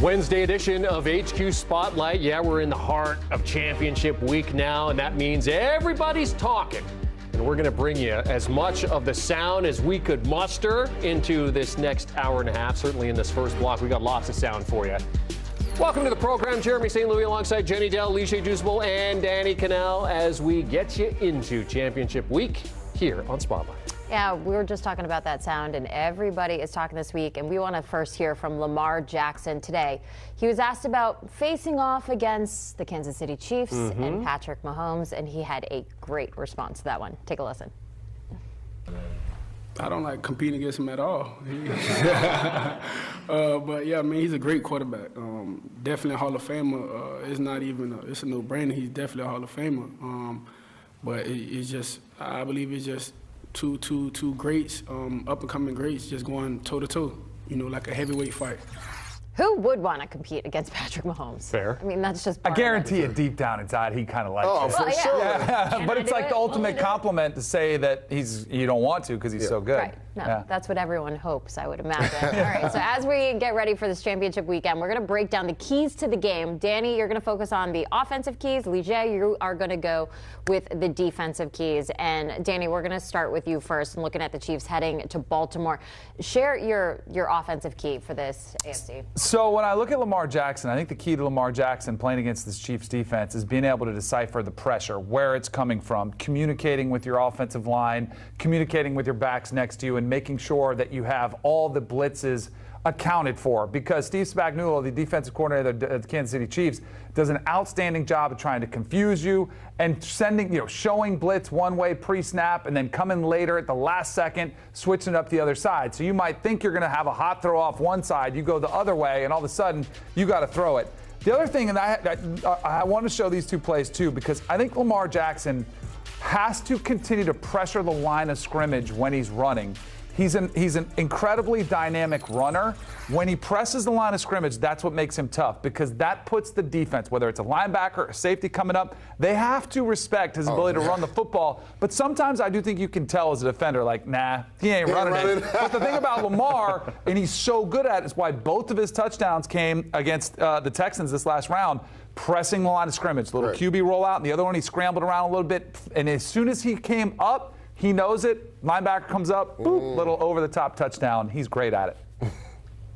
Wednesday edition of HQ Spotlight. Yeah, we're in the heart of championship week now, and that means everybody's talking. And we're going to bring you as much of the sound as we could muster into this next hour and a half. Certainly in this first block, we got lots of sound for you. Welcome to the program. Jeremy St. Louis alongside Jenny Dell, Liché Dusable, and Danny Cannell as we get you into championship week here on Spotlight. Yeah, we were just talking about that sound, and everybody is talking this week, and we want to first hear from Lamar Jackson today. He was asked about facing off against the Kansas City Chiefs and Patrick Mahomes, and he had a great response to that one. Take a listen. I don't like competing against him at all. But yeah, I mean, he's a great quarterback. Definitely a Hall of Famer. It's not even it's a no-brainer. He's definitely a Hall of Famer. But it's just, I believe it's just two greats, up-and-coming greats, just going toe-to-toe, you know, like a heavyweight fight. Who would want to compete against Patrick Mahomes? Fair. I mean, that's just I guarantee you deep down inside he kind of likes it. for sure. Yeah. But it's like the ultimate compliment to say that you don't want to because he's so good. Right. No, that's what everyone hopes, I would imagine. All right, so as we get ready for this championship weekend, we're going to break down the keys to the game. Danny, you're going to focus on the offensive keys. Liché, you are going to go with the defensive keys. And Danny, we're going to start with you first and looking at the Chiefs heading to Baltimore. Share your offensive key for this AFC. So when I look at Lamar Jackson, I think the key to Lamar Jackson playing against this Chiefs defense is being able to decipher the pressure, where it's coming from, communicating with your offensive line, communicating with your backs next to you, and making sure that you have all the blitzes accounted for. Because Steve Spagnuolo, the defensive coordinator of the Kansas City Chiefs, does an outstanding job of trying to confuse you and showing blitz one way pre-snap and then coming later at the last second, switching it up the other side. So you might think you're going to have a hot throw off one side, you go the other way, and all of a sudden you got to throw it. The other thing, and I want to show these two plays too, because I think Lamar Jackson has to continue to pressure the line of scrimmage when he's running. He's an incredibly dynamic runner. When he presses the line of scrimmage, that's what makes him tough, because that puts the defense, whether it's a linebacker or a safety coming up, they have to respect his ability to run the football. But sometimes I do think you can tell as a defender, like, nah, he ain't running it. But the thing about Lamar, and he's so good at it, is why both of his touchdowns came against the Texans this last round, pressing the line of scrimmage. Little QB rollout, and the other one he scrambled around a little bit. And as soon as he came up, he knows it. Linebacker comes up, boop, little over-the-top touchdown. He's great at it.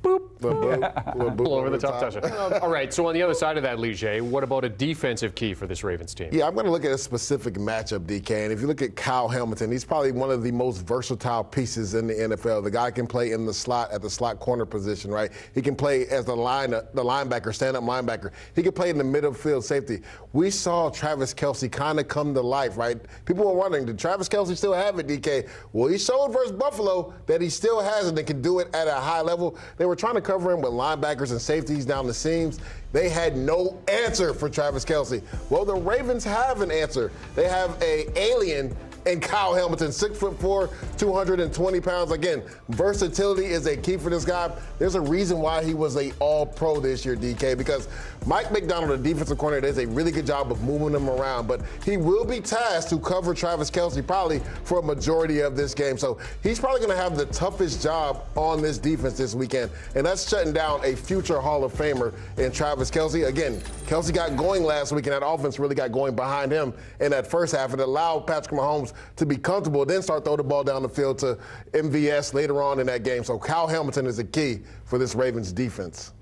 Boop. Little over-the-top touchdown. All right, so on the other side of that, Liché, what about a defensive key for this Ravens team? Yeah, I'm going to look at a specific matchup, DK. And if you look at Kyle Hamilton, he's probably one of the most versatile pieces in the NFL. The guy can play in the slot at the slot corner position, right? He can play as the linebacker, stand-up linebacker. He can play in the middle field safety. We saw Travis Kelce kind of come to life, right? People were wondering, did Travis Kelce still have it, DK? Well, he showed versus Buffalo that he still has it and can do it at a high level. They were trying to cover him with linebackers and safeties down the seams. They had no answer for Travis Kelce. Well, the Ravens have an answer. They have an alien in Kyle Hamilton, 6'4", 220 pounds. Again, versatility is a key for this guy. There's a reason why he was an all-pro this year, DK, because Mike McDonald, the defensive coordinator, does a really good job of moving him around, but he will be tasked to cover Travis Kelce probably for a majority of this game. So he's probably going to have the toughest job on this defense this weekend, and that's shutting down a future Hall of Famer in Travis Kelce. Again, Kelce got going last week, and that offense really got going behind him in that first half. It allowed Patrick Mahomes to be comfortable, then start throwing the ball down the field to MVS later on in that game. So Kyle Hamilton is a key for this Ravens defense.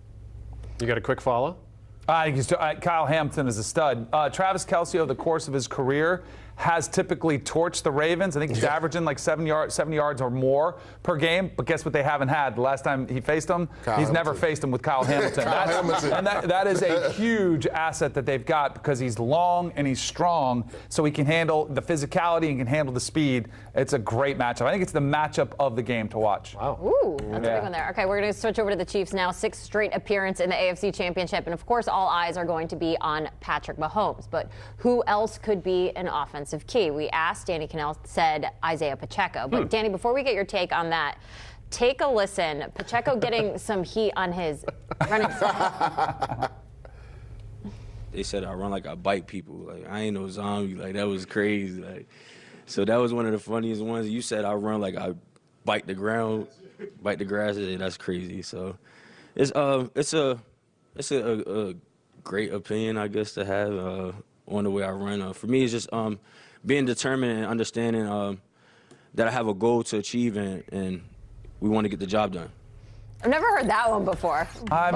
You got a quick follow? Kyle Hamilton is a stud. Travis Kelce, over the course of his career, has typically torched the Ravens. I think he's averaging like 70 yards or more per game. But guess what they haven't had? The last time he faced him, he's never faced him with Kyle Hamilton. And that is a huge asset that they've got, because he's long and he's strong, so he can handle the physicality and can handle the speed. It's a great matchup. I think it's the matchup of the game to watch. Wow. Ooh, that's a big one there. Okay, we're going to switch over to the Chiefs now. 6th straight appearance in the AFC Championship. And, of course, all eyes are going to be on Patrick Mahomes. But who else could be an offensive key? We asked, Danny Cannell said Isaiah Pacheco. But, Danny, before we get your take on that, take a listen. Pacheco getting some heat on his running style. They said I run like I bite people. Like, I ain't no zombie. Like, that was crazy. Like, so that was one of the funniest ones. You said I run like I bite the ground, bite the grass. That's crazy. So it's a It's a great opinion, I guess, to have on the way I run. For me, it's just being determined and understanding that I have a goal to achieve and we want to get the job done. I've never heard that one before. I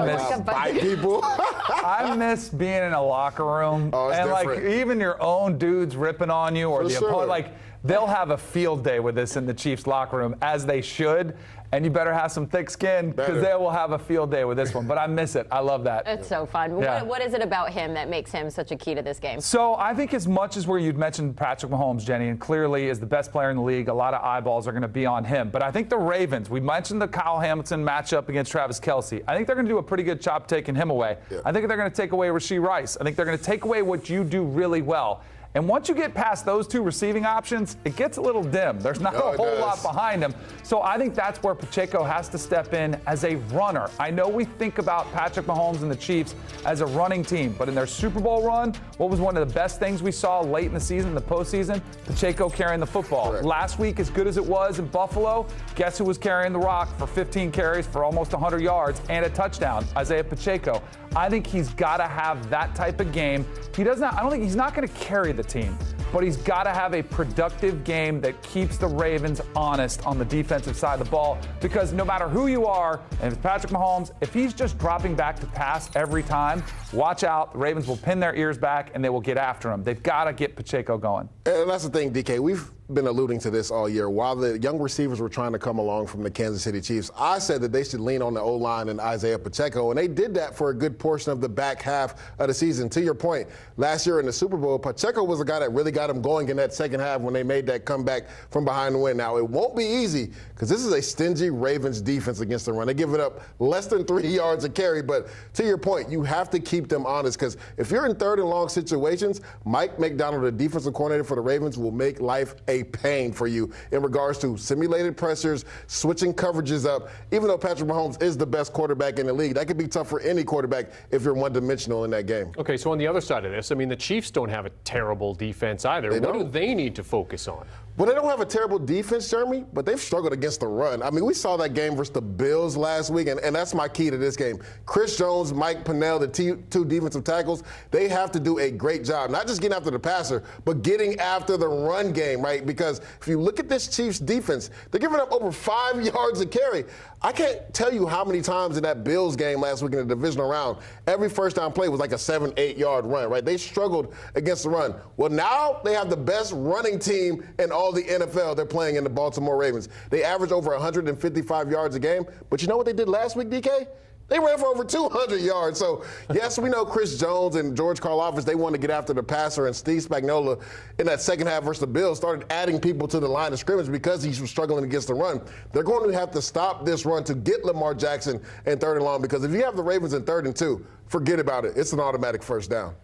miss being in a locker room and like even your own dudes ripping on you or the opponent. Like they'll have a field day with this in the Chiefs locker room, as they should. And you better have some thick skin because they will have a field day with this one. But I miss it. I love that. It's so fun. Yeah. What is it about him that makes him such a key to this game? So I think as much as where you'd mentioned Patrick Mahomes, Jenny, and clearly is the best player in the league, a lot of eyeballs are going to be on him. But I think the Ravens, we mentioned the Kyle Hamilton matchup against Travis Kelce. I think they're going to do a pretty good job taking him away. Yeah. I think they're going to take away Rashee Rice. I think they're going to take away what you do really well. And once you get past those two receiving options, it gets a little dim. There's not a whole lot behind him. So I think that's where Pacheco has to step in as a runner. I know we think about Patrick Mahomes and the Chiefs as a running team, but in their Super Bowl run, what was one of the best things we saw late in the season, the postseason? Pacheco carrying the football. Correct. Last week, as good as it was in Buffalo, guess who was carrying the rock for 15 carries for almost 100 yards and a touchdown? Isaiah Pacheco. I think he's got to have that type of game. I don't think he's not going to carry the team, but he's got to have a productive game that keeps the Ravens honest on the defensive side of the ball, because no matter who you are, and if it's Patrick Mahomes, if he's just dropping back to pass every time, watch out. The Ravens will pin their ears back and they will get after him. They've got to get Pacheco going. And that's the thing, DK. We've been alluding to this all year. While the young receivers were trying to come along from the Kansas City Chiefs, I said that they should lean on the O-line and Isaiah Pacheco, and they did that for a good portion of the back half of the season. To your point, last year in the Super Bowl, Pacheco was the guy that really got him going in that second half when they made that comeback from behind the win. Now, it won't be easy because this is a stingy Ravens defense against the run. They give it up less than 3 yards a carry, but to your point, you have to keep them honest, because if you're in third and long situations, Mike McDonald, the defensive coordinator for the Ravens, will make life a pain for you in regards to simulated pressures, switching coverages up. Even though Patrick Mahomes is the best quarterback in the league, that could be tough for any quarterback if you're one-dimensional in that game. Okay, so on the other side of this, I mean, the Chiefs don't have a terrible defense either. What do they need to focus on? Well, they don't have a terrible defense, Jeremy, but they've struggled against the run. I mean, we saw that game versus the Bills last week, and that's my key to this game. Chris Jones, Mike Pennell, the two defensive tackles, they have to do a great job, not just getting after the passer, but getting after the run game, right? Because if you look at this Chiefs defense, they're giving up over 5 yards a carry. I can't tell you how many times in that Bills game last week in the divisional round, every first down play was like a 7-8 yard run, right? They struggled against the run. Well, now they have the best running team in all the NFL. They're playing in the Baltimore Ravens. They average over 155 yards a game. But you know what they did last week, DK? They ran for over 200 yards. So, yes, we know Chris Jones and George Karlaftis, they want to get after the passer, and Steve Spagnuolo in that second half versus the Bills started adding people to the line of scrimmage because he was struggling against the run. They're going to have to stop this run to get Lamar Jackson in third and long, because if you have the Ravens in 3rd and 2, forget about it. It's an automatic first down.